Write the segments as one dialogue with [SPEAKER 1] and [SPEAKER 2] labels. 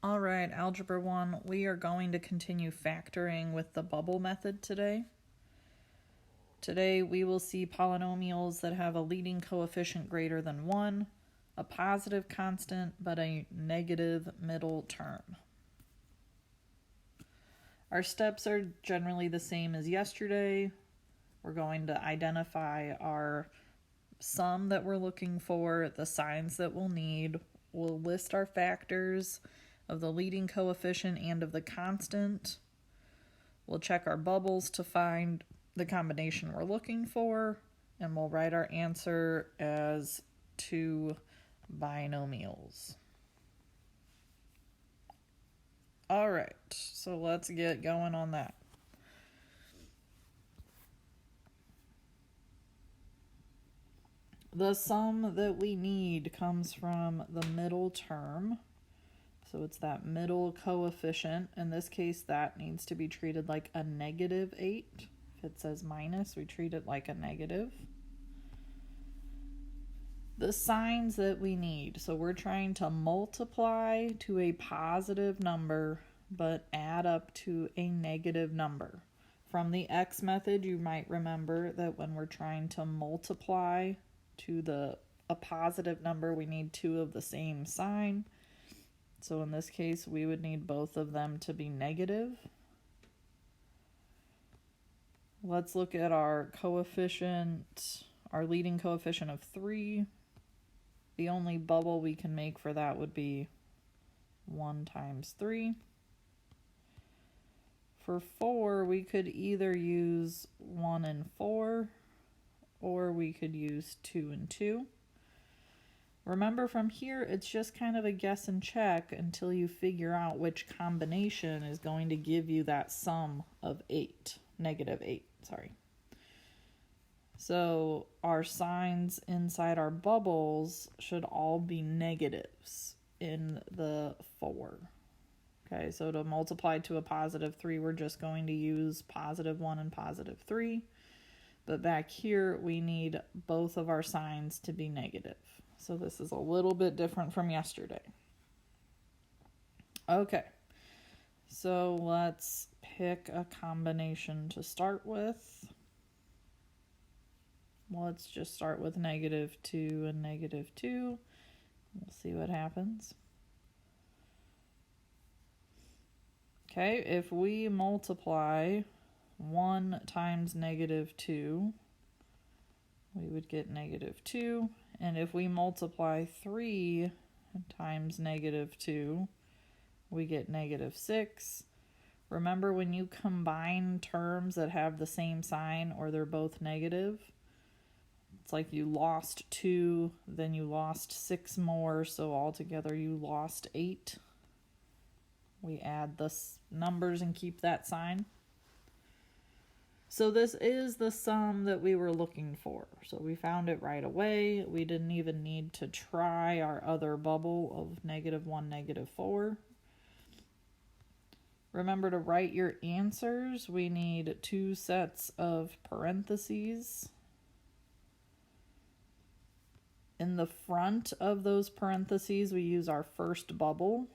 [SPEAKER 1] All right, Algebra 1, we are going to continue factoring with the bubble method today. Today we will see polynomials that have a leading coefficient greater than 1, a positive constant, but a negative middle term. Our steps are generally the same as yesterday. We're going to identify our sum that we're looking for, the signs that we'll need. We'll list our factors of the leading coefficient and of the constant. We'll check our bubbles to find the combination we're looking for, and we'll write our answer as two binomials. All right, so let's get going on that. The sum that we need comes from the middle term. So it's that middle coefficient. In this case, that needs to be treated like a negative 8. If it says minus, we treat it like a negative. The signs that we need. So we're trying to multiply to a positive number, but add up to a negative number. From the x method, you might remember that when we're trying to multiply to a positive number, we need two of the same sign. So in this case, we would need both of them to be negative. Let's look at our coefficient, our leading coefficient of 3. The only bubble we can make for that would be 1 times 3. For 4, we could either use 1 and 4, or we could use 2 and 2. Remember, from here, it's just kind of a guess and check until you figure out which combination is going to give you that sum of negative 8. So our signs inside our bubbles should all be negatives in the 4. Okay, so to multiply to a positive 3, we're just going to use positive 1 and positive 3. But back here, we need both of our signs to be negative. So this is a little bit different from yesterday. Okay, so let's pick a combination to start with. Let's just start with negative 2 and negative 2. We'll see what happens. Okay, if we multiply 1 times negative 2, we would get negative 2. And if we multiply 3 times negative 2, we get negative 6. Remember, when you combine terms that have the same sign or they're both negative, it's like you lost 2, then you lost 6 more, so altogether you lost 8. We add the numbers and keep that sign. So this is the sum that we were looking for. So we found it right away. We didn't even need to try our other bubble of negative 1, negative 4. Remember to write your answers. We need 2 sets of parentheses. In the front of those parentheses, we use our first bubble.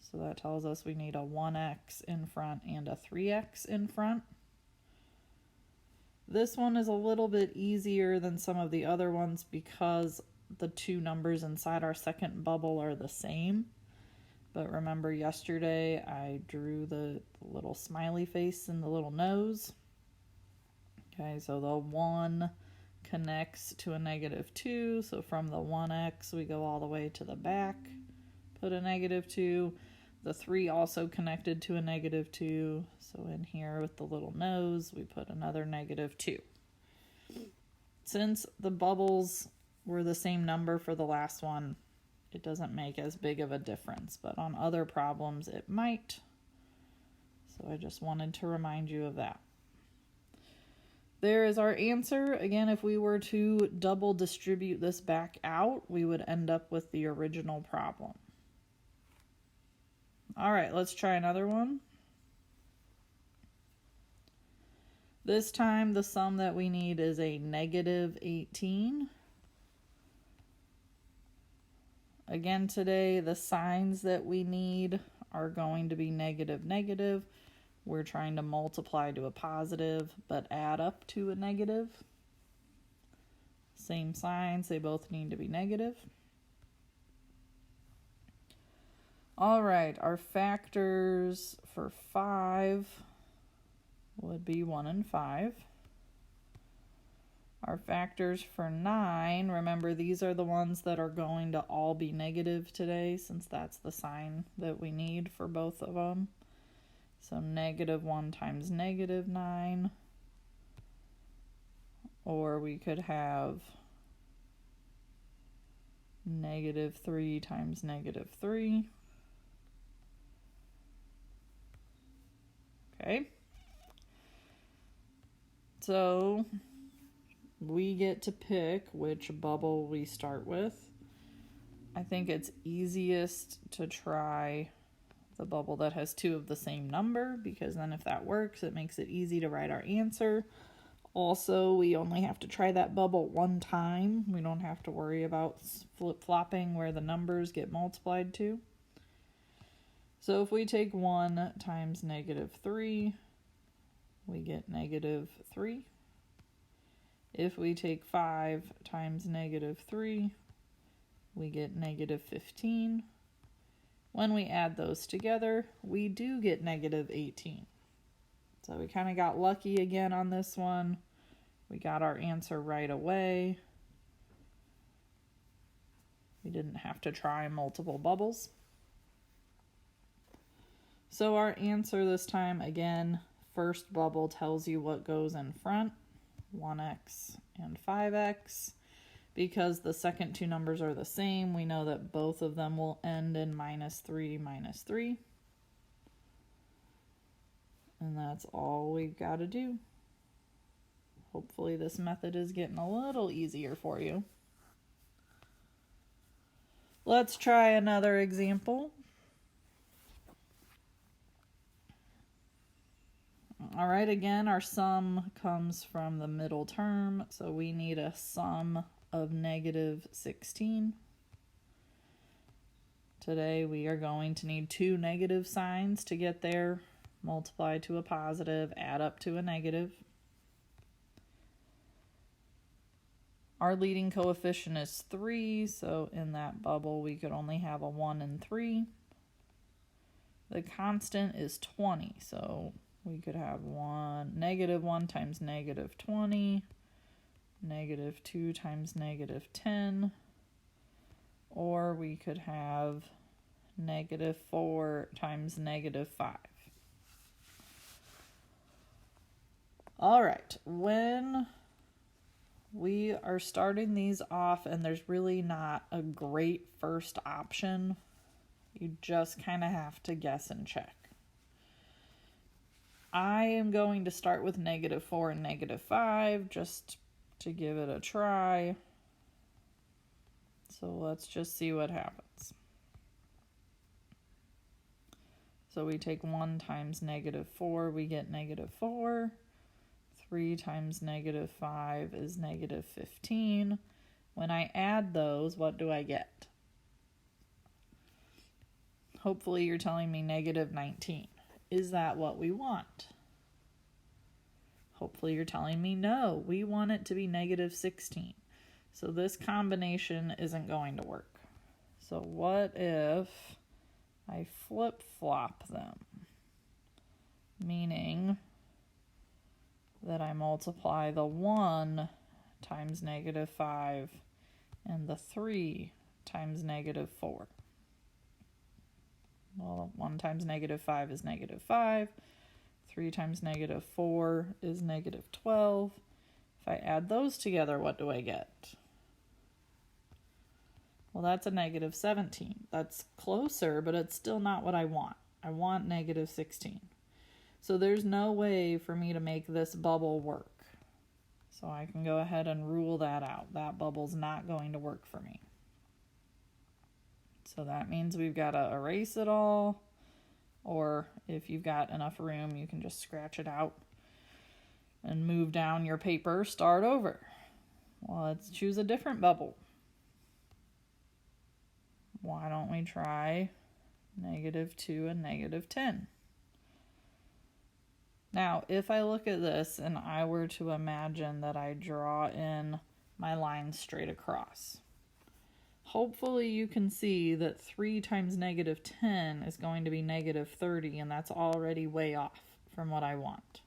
[SPEAKER 1] So that tells us we need a 1x in front and a 3x in front. This one is a little bit easier than some of the other ones because the 2 numbers inside our second bubble are the same. But remember, yesterday I drew the little smiley face and the little nose. Okay, so the 1 connects to a negative 2. So from the 1x, we go all the way to the back, put a negative 2. The 3 also connected to a negative 2. So in here with the little nose, we put another negative 2. Since the bubbles were the same number for the last one, it doesn't make as big of a difference. But on other problems, it might. So I just wanted to remind you of that. There is our answer. Again, if we were to double distribute this back out, we would end up with the original problem. All right, let's try another one. This time, the sum that we need is a negative 18. again today, the signs that we need are going to be negative, negative. We're trying to multiply to a positive, but add up to a negative. Same signs, they both need to be negative. All right, our factors for 5 would be 1 and 5. Our factors for 9, remember these are the ones that are going to all be negative today, since that's the sign that we need for both of them. So negative 1 times negative 9. Or we could have negative 3 times negative 3. Okay. So we get to pick which bubble we start with. I think it's easiest to try the bubble that has 2 of the same number, because then if that works, it makes it easy to write our answer. Also, we only have to try that bubble one time. We don't have to worry about flip-flopping where the numbers get multiplied to. So if we take 1 times negative 3, we get negative 3. If we take 5 times negative 3, we get negative 15. When we add those together, we do get negative 18. So we kind of got lucky again on this one. We got our answer right away. We didn't have to try multiple bubbles. So our answer this time, again, first bubble tells you what goes in front, 1x and 5x. Because the second 2 numbers are the same, we know that both of them will end in -3, -3. And that's all we've got to do. Hopefully this method is getting a little easier for you. Let's try another example. All right, again, our sum comes from the middle term, so we need a sum of negative 16. Today we are going to need 2 negative signs to get there. Multiply to a positive, add up to a negative. Our leading coefficient is 3, so in that bubble we could only have a 1 and 3. The constant is 20, so we could have negative 1 times negative 20, negative 2 times negative 10, or we could have negative 4 times negative 5. All right, when we are starting these off and there's really not a great first option, you just kind of have to guess and check. I am going to start with negative 4 and negative 5 just to give it a try. So let's just see what happens. So we take 1 times negative 4, we get negative 4. 3 times negative 5 is negative 15. When I add those, what do I get? Hopefully you're telling me negative 19. Is that what we want? Hopefully you're telling me no, we want it to be negative 16. So this combination isn't going to work. So what if I flip-flop them? Meaning that I multiply the 1 times negative 5 and the 3 times negative 4. Well, 1 times negative 5 is negative 5. 3 times negative 4 is negative 12. If I add those together, what do I get? Well, that's a negative 17. That's closer, but it's still not what I want. I want negative 16. So there's no way for me to make this bubble work. So I can go ahead and rule that out. That bubble's not going to work for me. So that means we've got to erase it all. Or if you've got enough room, you can just scratch it out and move down your paper, start over. Well, let's choose a different bubble. why don't we try -2 and -10? Now, if I look at this and I were to imagine that I draw in my line straight across, hopefully you can see that 3 times -10 is going to be -30, and that's already way off from what I want.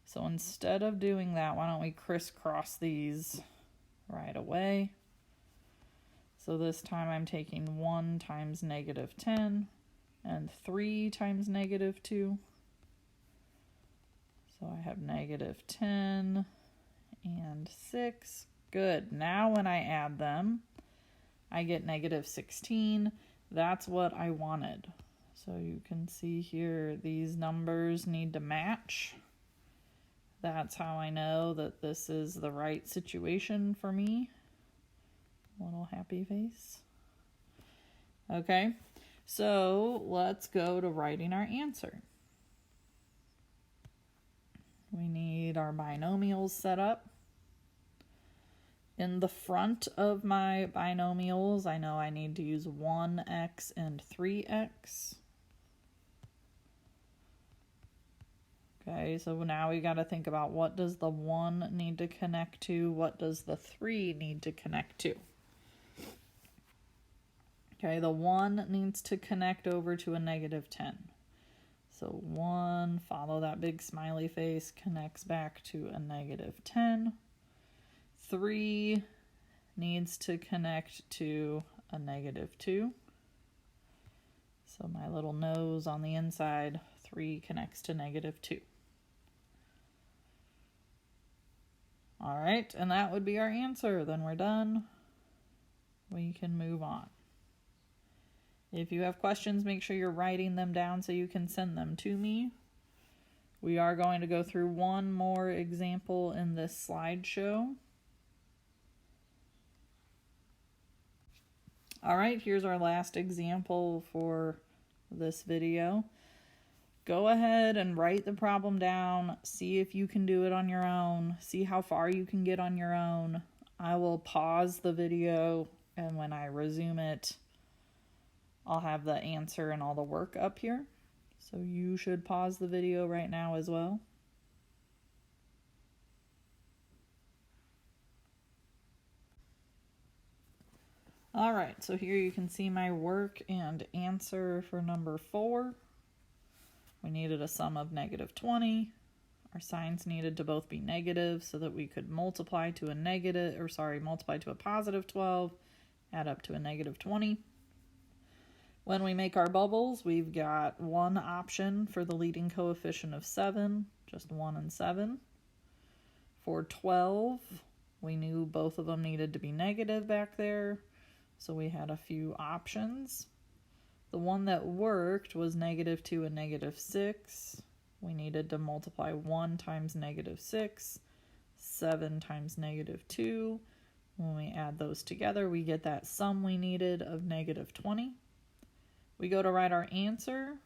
[SPEAKER 1] So instead of doing that, why don't we crisscross these right away? So this time I'm taking 1 times -10 and 3 times -2. So I have -10 and 6. Good. Now when I add them, I get -16. That's what I wanted. So you can see here, these numbers need to match. That's how I know that this is the right situation for me. Little happy face. Okay, so let's go to writing our answer. We need our binomials set up. In the front of my binomials, I know I need to use 1x and 3x. Okay, so now we got to think about, what does the 1 need to connect to? What does the 3 need to connect to? Okay, the 1 needs to connect over to a -10. So 1, follow that big smiley face, connects back to a -10. 3 needs to connect to a -2. So my little nose on the inside, 3 connects to -2. All right, and that would be our answer. Then we're done. We can move on. If you have questions, make sure you're writing them down so you can send them to me. We are going to go through one more example in this slideshow. All right, here's our last example for this video. Go ahead and write the problem down. See if you can do it on your own. See how far you can get on your own. I will pause the video, and when I resume it, I'll have the answer and all the work up here. So you should pause the video right now as well. All right, so here you can see my work and answer for number 4. We needed a sum of -20. Our signs needed to both be negative so that we could multiply to a positive 12, add up to a -20. When we make our bubbles, we've got one option for the leading coefficient of 7, just 1 and 7. For 12, we knew both of them needed to be negative back there, so we had a few options. The one that worked was -2 and -6. We needed to multiply 1 times -6, 7 times -2. When we add those together, we get that sum we needed of -20. We go to write our answer.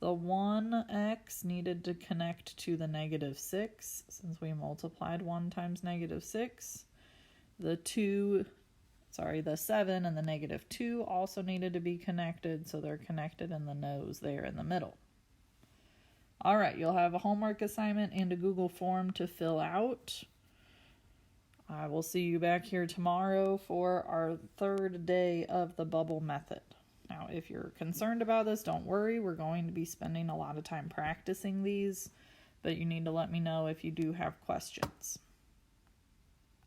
[SPEAKER 1] The 1x needed to connect to the -6 since we multiplied 1 times -6. The 7 and the -2 also needed to be connected, so they're connected in the nose there in the middle. All right, you'll have a homework assignment and a Google form to fill out. I will see you back here tomorrow for our 3rd day of the bubble method. Now, if you're concerned about this, don't worry. We're going to be spending a lot of time practicing these, but you need to let me know if you do have questions.